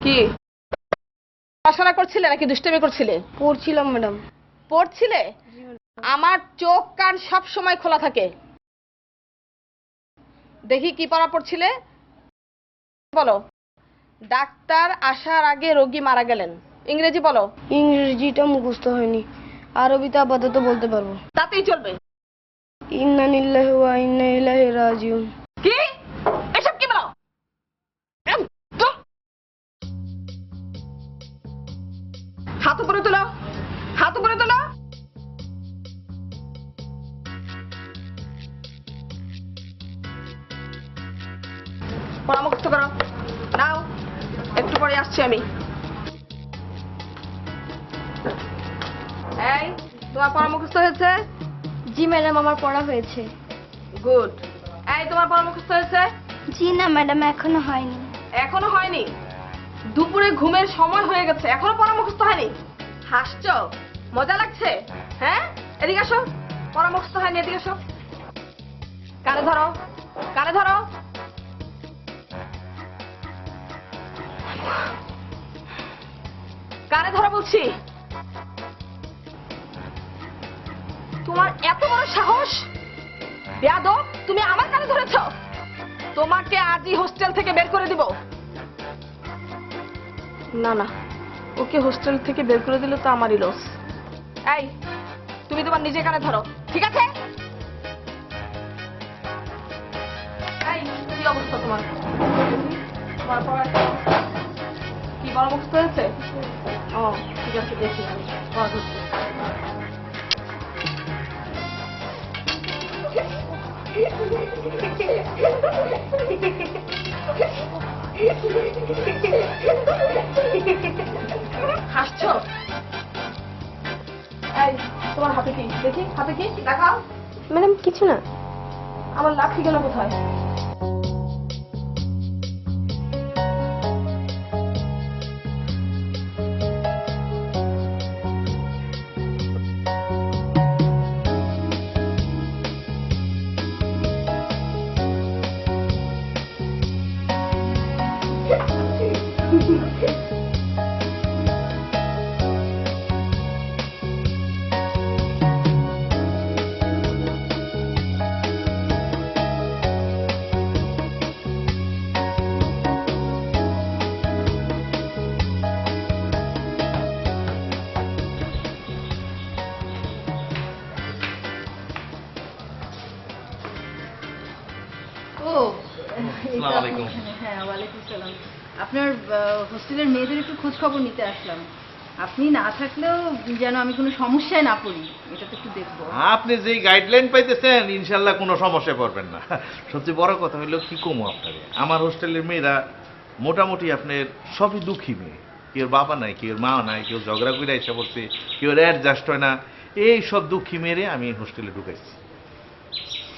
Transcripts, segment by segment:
কি পড়াশোনা করছিলে নাকি দুষ্টামি করছিলে? পড়ছিলাম ম্যাডাম। পড়ছিলে? আমার চোখ কান সব সময় খোলা থাকে। দেখি কি পড়া পড়ছিলে বলো। ডাক্তার আসার আগে রোগী মারা গেলেন। ইংরেজি বলো। ইংরেজিটা মুখস্থ হয়নি, আরবিতে আপাতত বলতে পারবো। তাতেই চলবে। ইন্না লিল্লাহি ওয়া ইন্না ইলাইহি রাজিউন। কি এসব কি বলো? হাত উপরে তোলো, হাত উপরে তোলো। পরামর্শ করো। নাও, একটু পরে আসছি আমি। এই তোমার পরামর্শ হয়েছে? জি ম্যাডাম, আমার পড়া হয়েছে। গুড। এই তোমার পরামর্শ হয়েছে? জি না ম্যাডাম, এখনো হয়নি। এখনো হয়নি? দুপুরে ঘুমের সময় হয়ে গেছে, এখনো পরামর্শ হয়নি? হাসছো? মজা লাগছে? হ্যাঁ, এদিকে আসো। পরামর্শ হয়নি, এদিকে আসো। কানে ধরো, কানে ধরো। কানে ধরো বলছি। তোমার এত বড় সাহস! বেয়াদব, তুমি আমার কানে ধরেছো। তোমাকে আজই হোস্টেল থেকে বের করে দিব। না না, ওকে হোস্টেল থেকে বের করে দিলে তো আমারই লস। এই তুমি তোমার নিজে কানে ধরো, ঠিক আছে? এই কি অবস্থা তোমার? তোমার পড়ার কি বড় অবস্থা হয়েছে? ও ঠিক আছে, দেখি আমি পড়া ধরছি। হাসছো? এই তোমার হাতে কি দেখি, হাতে কি দেখাও। ম্যাডাম কিছু না। আমার লাঠি গেল কোথায়? হ্যাঁ, ওয়ালাইকুম সালাম। আপনার হোস্টেলের মেয়েদের একটু খোঁজ খবর নিতে আসলাম। আপনি না থাকলেও যেন আমি কোনো সমস্যায় না পড়ি, এটা তো একটু দেখবো। আপনি যেই গাইডলাইন পাইতেছেন ইনশাল্লাহ কোনো সমস্যায় পড়বেন না। সবচেয়ে বড় কথা হলো কি কমো আপনাকে, আমার হোস্টেলের মেয়েরা মোটামুটি আপনার সবই দুঃখী মেয়ে। কেউ বাবা নাই, কেউ মা নাই, কেউ ঝগড়া করে এসে পড়ছে, কেউ অ্যাডজাস্ট হয় না। এই সব দুঃখী মেয়েরে আমি হোস্টেলে ঢুকাইছি।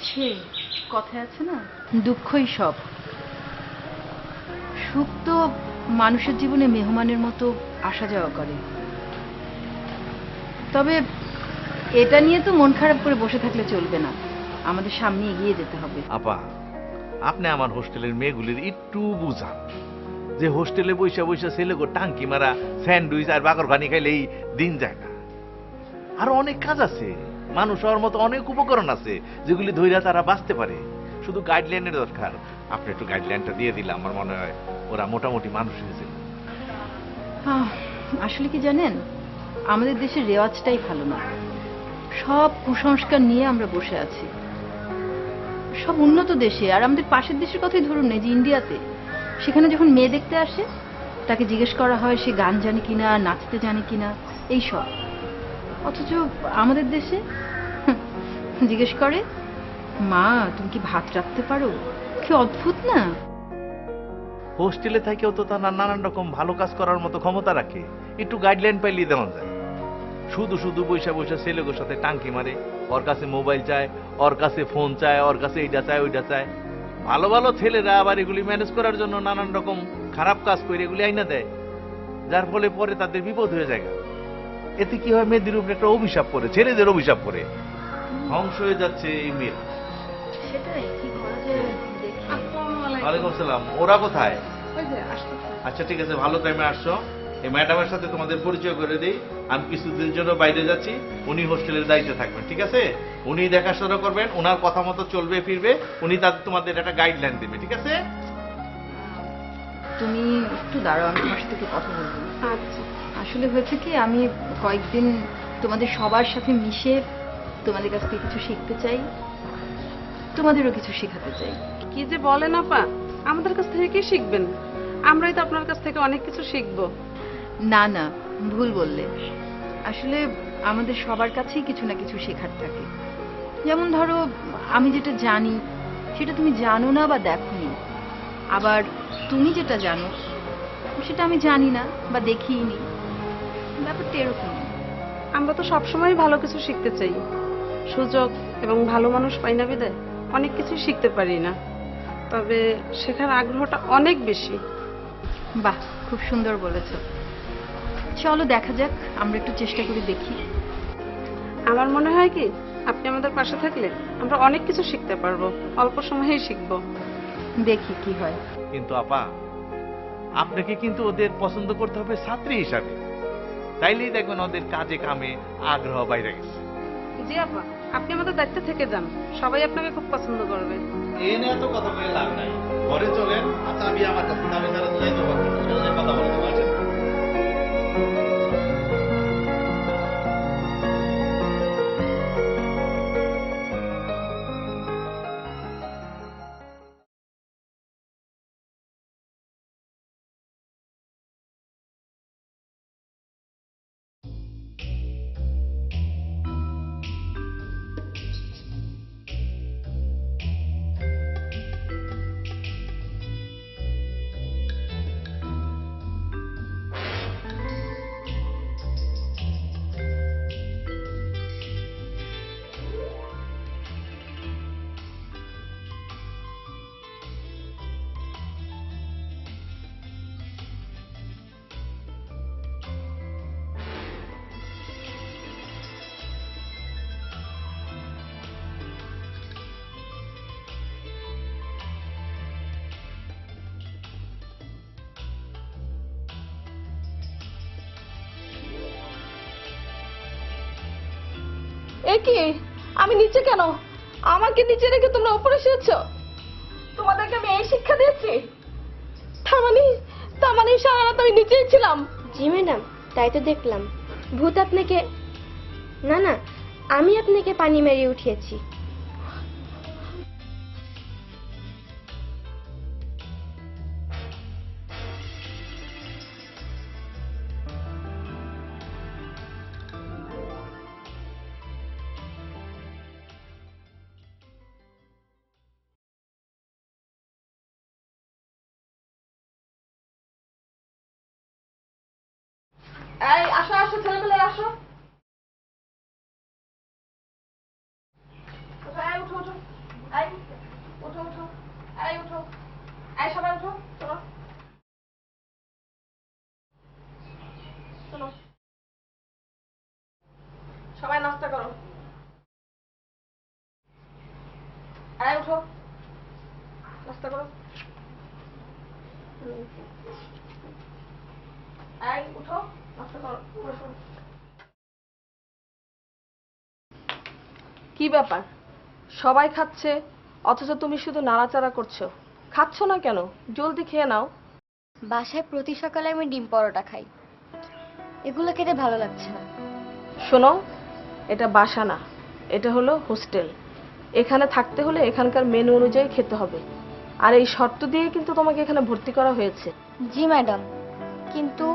সে কথায় আছে না, দুঃখই সব। সুখ তো মানুষের জীবনে মেহমানের মতো আসা যাওয়া করে। তবে এটা নিয়ে তো মন খারাপ করে বসে থাকলে চলবে না, আমাদের সামনে এগিয়ে যেতে হবে। আপা, আপনি আমার হোস্টেলের মেয়েগুলির একটু বুঝান যে হোস্টেলে বৈশা বৈশা ছেলেগো টাঙ্কি মারা স্যান্ডউইচ আর বাকর পানি খাইলেই দিন যায় না। আরো অনেক কাজ আছে, মানুষ হওয়ার মতো অনেক উপকরণ আছে যেগুলি ধইরা তারা বাঁচতে পারে। শুধু গাইডলাইনের দরকার। আপনি একটু গাইডলাইনটা দিয়ে দিলে আমার মনে হয় ওরা মোটামুটি মানুষ হয়েছে। আসলে কি জানেন, আমাদের দেশের রেওয়াজটাই ভালো না। সব কুসংস্কার নিয়ে আমরা বসে আছি। সব উন্নত দেশে, আর আমাদের পাশের দেশের কথাই ধরুন না, যে ইন্ডিয়াতে, সেখানে যখন মেয়ে দেখতে আসে তাকে জিজ্ঞেস করা হয় সে গান জানে কিনা, নাচতে জানে কিনা, এই সব। অথচ আমাদের দেশে জিজ্ঞেস করে, মা তুমি কি ভাত রাখতে পারো? কি অদ্ভুত না? হোস্টেলে থেকেও তো তারা নানান রকম ভালো কাজ করার মতো ক্ষমতা রাখে, একটু গাইডলাইন পাইলে দেওয়া যায়। শুধু শুধু বৈশা বৈশা ছেলেগুলোর সাথে টাঙ্কি মারে, ওর কাছে মোবাইল চায়, ওর কাছে ফোন চায়, ওর কাছে এইটা চায় ওইটা চায়। ভালো ভালো ছেলেরা আবার এগুলি ম্যানেজ করার জন্য নানান রকম খারাপ কাজ করে এগুলি আইনা দেয়, যার ফলে পরে তাদের বিপদ হয়ে যায়। এতে কি হয়, মেয়েদের উপরে একটা অভিশাপ পড়ে, ছেলেদের অভিশাপ পড়ে, ধ্বংস হয়ে যাচ্ছে এই মেয়েরা। সেটাই কি করা যায় দেখি। ওয়ালাইকুম আসসালাম। ওরা কোথায়? আচ্ছা ঠিক আছে, ভালো টাইমে আসছো। এই ম্যাডামের সাথে তোমাদের পরিচয় করে দিই। আমি কিছুদিনের জন্য বাইরে যাচ্ছি, উনি হোস্টেলের দায়িত্বে থাকবেন, ঠিক আছে? উনি দেখাশোনা করবেন, ওনার কথা মতো চলবে ফিরবে, উনি তাদের তোমাদের একটা গাইডলাইন দেবে, ঠিক আছে? তুমি একটু দাঁড়াও, আমি তোমার সাথে একটু কথা বলবো। আচ্ছা। আসলে হয়েছে কি, আমি কয়েকদিন তোমাদের সবার সাথে মিশে তোমাদের কাছ থেকে কিছু শিখতে চাই, তোমাদেরও কিছু শেখাতে চাই। কি যে বলেন আপা, আমাদের কাছ থেকে কি শিখবেন? আমরাই তো আপনার কাছ থেকে অনেক কিছু শিখবো। না না, ভুল বললে। আসলে আমাদের সবার কাছেই কিছু না কিছু শেখার থাকে। যেমন ধরো, আমি যেটা জানি সেটা তুমি জানো না বা দেখোনি, আবার তুমি যেটা জানো সেটা আমি জানি না বা দেখিইনি। ব্যাপারটা এরকম। আমরা তো সবসময় ভালো কিছু শিখতে চাই, সুযোগ এবং ভালো মানুষ পাই না বিদায় অনেক কিছু শিখতে পারি না। তবে শেখার আগ্রহটা অনেক বেশি। বাহ, খুব সুন্দর বলেছো। চলো দেখা যাক, আমরা একটু চেষ্টা করে দেখি। আমার মনে হয় কি, আপনি আমাদের পাশে থাকলে আমরা অনেক কিছু শিখতে পারবো, অল্প সময়েই শিখবো। দেখি কি হয়। কিন্তু আপা, আপনাকে কিন্তু ওদের পছন্দ করতে হবে ছাত্রী হিসাবে, তাইলেই দেখবেন ওদের কাজে কামে আগ্রহ বাইরে গেছে। জি আপা, আপনি আমাদের দায়িত্বে থেকে যান, সবাই আপনাকে খুব পছন্দ করবে। এ নিয়ে এত কথা বলে লাভ নাই, ঘরে চলেন। আচ্ছা, আমি আমার কাছে আমি তারা যাইতে পারবো না, চলে কথা বলতে পারছেন। এ কি, আমি নিচে কেন? আমাকে নিচে রেখে তোমরা উপরে এসেছ? তোমাদেরকে আমি এই শিক্ষা দিয়েছি? তার মানে সারা রাত আমি নিচেই ছিলাম? জি ম্যাডাম, তাই তো দেখলাম। ভূত আপনাকে, না না, আমি আপনাকে পানি মেরিয়ে উঠিয়েছি। এই আসো আসো, ছেলেমেয়েরা আসো। এই উঠো উঠো, এই উঠো উঠো, এই উঠো, এই সবাই উঠো, চলো চলো, সবাই নাস্তা করো। এই উঠো, নাস্তা করো। এই উঠো, নাস্তা করো, বসো। কি ব্যাপার, সবাই খাচ্ছে অথচ তুমি শুধু নাড়াচাড়া করছো? খাচ্ছ না কেন? জলদি খেয়ে নাও। বাসায় প্রতি সকালে আমি ডিম পরোটা খাই, এগুলো খেতে ভালো লাগছে না। শোনো, এটা বাসা না, এটা হলো হোস্টেল। এখানে থাকতে হলে এখানকার মেনু অনুযায়ী খেতে হবে, আর এই শর্ত দিয়ে কিন্তু তোমাকে এখানে ভর্তি করা হয়েছে। জি ম্যাডাম, কিন্তু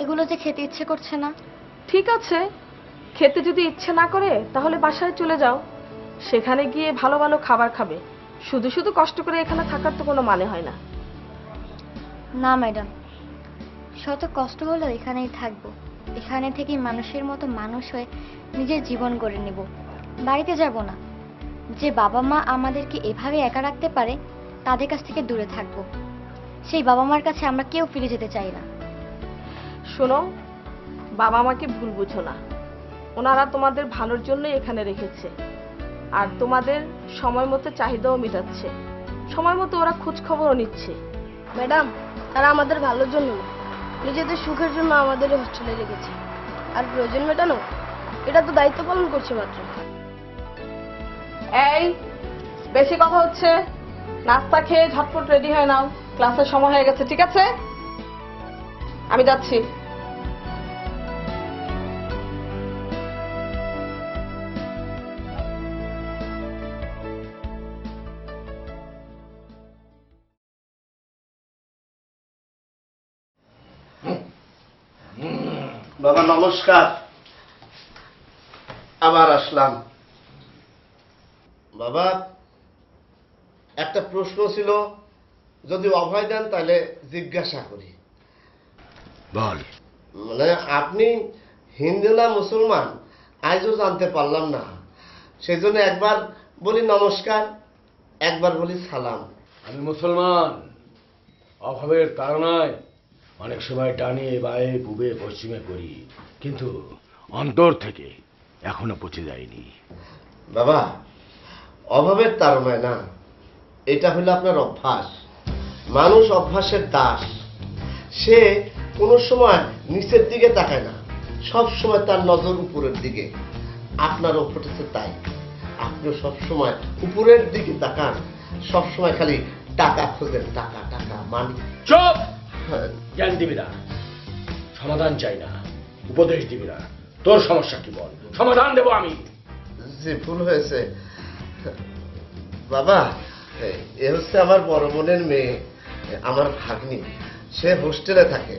এগুলো যে খেতে ইচ্ছে করছে না। ঠিক আছে, খেতে যদি ইচ্ছে না করে তাহলে বাসায় চলে যাও, সেখানে গিয়ে ভালো ভালো খাবার খাবে। শুধু শুধু কষ্ট করে এখানে থাকার তো কোনো মানে হয় না। না ম্যাডাম, শত কষ্ট হলেও এখানেই থাকবো। এখানে থেকে মানুষের মতো মানুষ হয়ে নিজের জীবন গড়ে নেব। বাড়িতে যাব না। যে বাবা মা আমাদেরকে এভাবে একা রাখতে পারে তাদের কাছ থেকে দূরে থাকবো। সেই বাবা মার কাছে আমরা কেউ ফিরে যেতে চাই না। শোনো, বাবা মাকে ভুল বুঝো না, ওনারা তোমাদের ভালোর জন্যই এখানে রেখেছে, আর তোমাদের সময় মতো চাহিদাও মেটাচ্ছে, সময় মতো ওরা খোঁজ খবরও নিচ্ছে। ম্যাডাম, তারা আমাদের ভালোর জন্য না, নিজেদের সুখের জন্য আমাদের হোস্টেলে রেখেছে। আর প্রয়োজন মেটানো, এটা তো দায়িত্ব পালন করছে মাত্র। এই বেশি কথা হচ্ছে, নাস্তা খেয়ে ঝটপট রেডি হয়ে নাও, ক্লাসের সময় হয়ে গেছে, ঠিক আছে? আমি যাচ্ছি। বাবা নমস্কার, আবার আসলাম। বাবা একটা প্রশ্ন ছিল, যদি অভয় দেন তাহলে জিজ্ঞাসা করি। বল। মানে আপনি হিন্দু না মুসলমান আজও জানতে পারলাম না, সেই জন্য একবার বলি নমস্কার, একবার বলি সালাম। আমি মুসলমান, অভাবের তাড়নায় অনেক সময় ডানে বায়ে পূবে পশ্চিমে করি, কিন্তু অন্তর থেকে এখনো পচে যায়নি। বাবা অভাবের তাড়নায় না, এটা হলো আপনার অভ্যাস। মানুষ অভ্যাসের দাস। সে কোনো সময় নিচের দিকে তাকায় না, সব সময় তার নজর উপরের দিকে। আপনারও ঘটেছে তাই, আপনিও সব সময় উপরের দিকে তাকান, সব সময় খালি টাকা খোঁজেন, টাকা টাকা মানি। চুপ! জ্ঞান দিবি না, সমাধান চাই না, উপদেশ দিবি না। তোর সমস্যা কি বল, সমাধান দেবো আমি। যে ভুল হয়েছে বাবা, এ হচ্ছে আমার বড় বোনের মেয়ে, আমার ভাগ্নি। সে হোস্টেলে থাকে।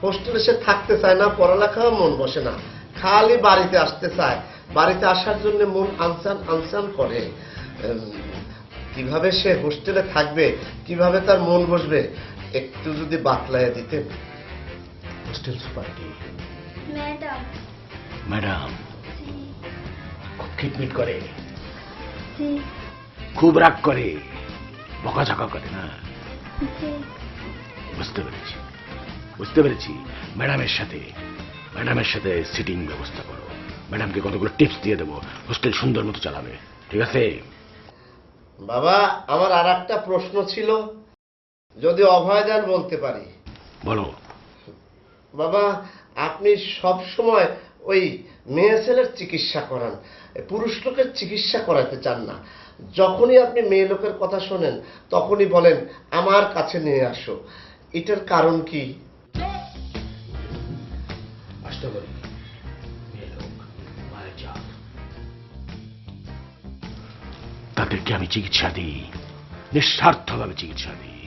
হোস্টেলে সে থাকতে চায় না, পড়ালেখাও মন বসে না, খালি বাড়িতে আসতে চায়। বাড়িতে আসার জন্য মন আনসান আনসান করে। কিভাবে সে হোস্টেলে থাকবে, কিভাবে তার মন বসবে, একটু যদি বাতলাইয়া দিতেন। হোস্টেল সুপারটি ম্যাডাম, ম্যাডাম খুব খিটমিট করে, জি খুব রাগ করে, বকাঝকা করে না? জি। বুঝতে পেরেছি, বুঝতে পেরেছি। ম্যাডামের সাথে সিটিং ব্যবস্থা করো। ম্যাডামকে কতগুলো টিপস দিয়ে দেবো, হোস্টেল সুন্দর মতো চালাবে, ঠিক আছে? বাবা আমার আর একটা প্রশ্ন ছিল, যদি অভয় দেন বলতে পারি। বলো। বাবা আপনি সব সময় ওই মেয়ে ছেলের চিকিৎসা করান, পুরুষ লোকের চিকিৎসা করাতে চান না। যখনই আপনি মেয়ে লোকের কথা শোনেন তখনই বলেন আমার কাছে নিয়ে আসো। এটার কারণ কি? আসতে পারি, মেয়ে লোক, মায়ের চাপ, তাদেরকে আমি চিকিৎসা দিই, নিঃস্বার্থভাবে চিকিৎসা দিই।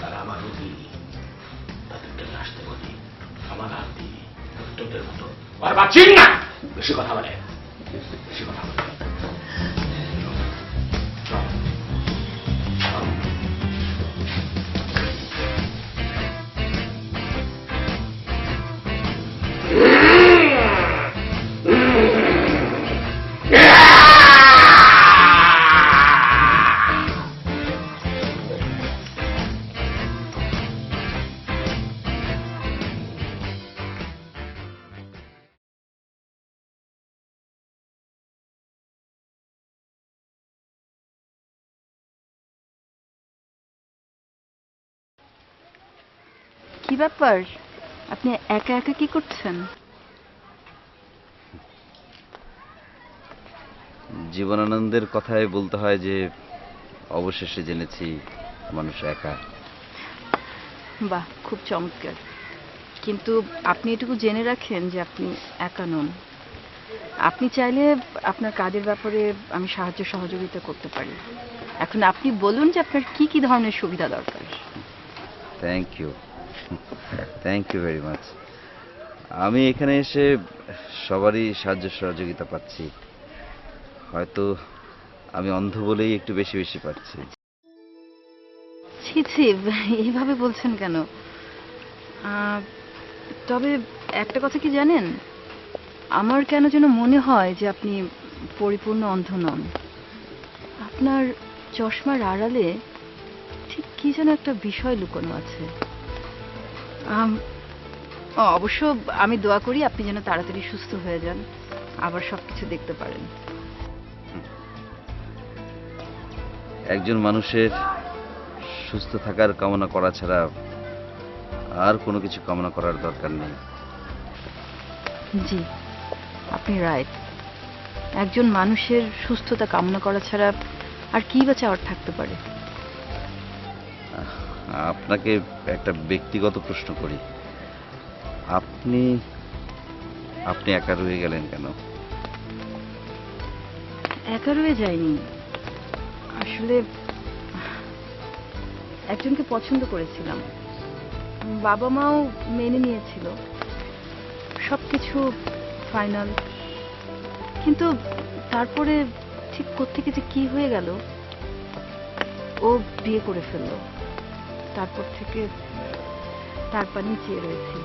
তারা আমার রোগী, তাদেরকে আমি আসতে বলি, সমাধান দিই, তোদের মতো বারবার চিন না। বেশি কথা বলে, বেশি কথা বলে। চল, চল। কি ব্যাপার, আপনি একা একা কি করছেন? জীবনানন্দের কথায় বলতে হয় যে অবশেষে জেনেছি মানুষ একা। বাহ, খুব চমৎকার। কিন্তু আপনি এটুকু জেনে রাখেন যে আপনি একা নন। আপনি চাইলে আপনার কাজের ব্যাপারে আমি সাহায্য সহযোগিতা করতে পারি। এখন আপনি বলুন যে আপনার কি কি ধরনের সুবিধা দরকার। Thank you, thank you very much. আমি এখানে এসে সবারই সাহায্য সহযোগিতা পাচ্ছি। হয়তো আমি অন্ধ বলেই একটু বেশি বেশি পাচ্ছি। ছি ছি, এইভাবে বলছেন কেন? তবে একটা কথা কি জানেন, আমার কেন যেন মনে হয় যে আপনি পরিপূর্ণ অন্ধ নন। আপনার চশমার আড়ালে ঠিক কি যেন একটা বিষয় লুকোনো আছে। অবশ্য আমি দোয়া করি আপনি যেন তাড়াতাড়ি সুস্থ হয়ে যান, আবার সবকিছু দেখতে পারেন। একজন মানুষের সুস্থ থাকার কামনা করা ছাড়া আর কোনো কিছু কামনা করার দরকার নেই। জি, আপনি রাইট। একজন মানুষের সুস্থতা কামনা করা ছাড়া আর কি বা চাওয়ার থাকতে পারে? আপনাকে একটা ব্যক্তিগত প্রশ্ন করি, আপনি আপনি একা রয়ে গেলেন কেন? একা রয়ে যায়নি, আসলে একজনকে পছন্দ করেছিলাম, বাবা মাও মেনে নিয়েছিল, সবকিছু ফাইনাল, কিন্তু তারপরে ঠিক কোত্থেকে যে কি হয়ে গেল, ও বিয়ে করে ফেললো। তারপর থেকে তার পা নিচে রয়েছি।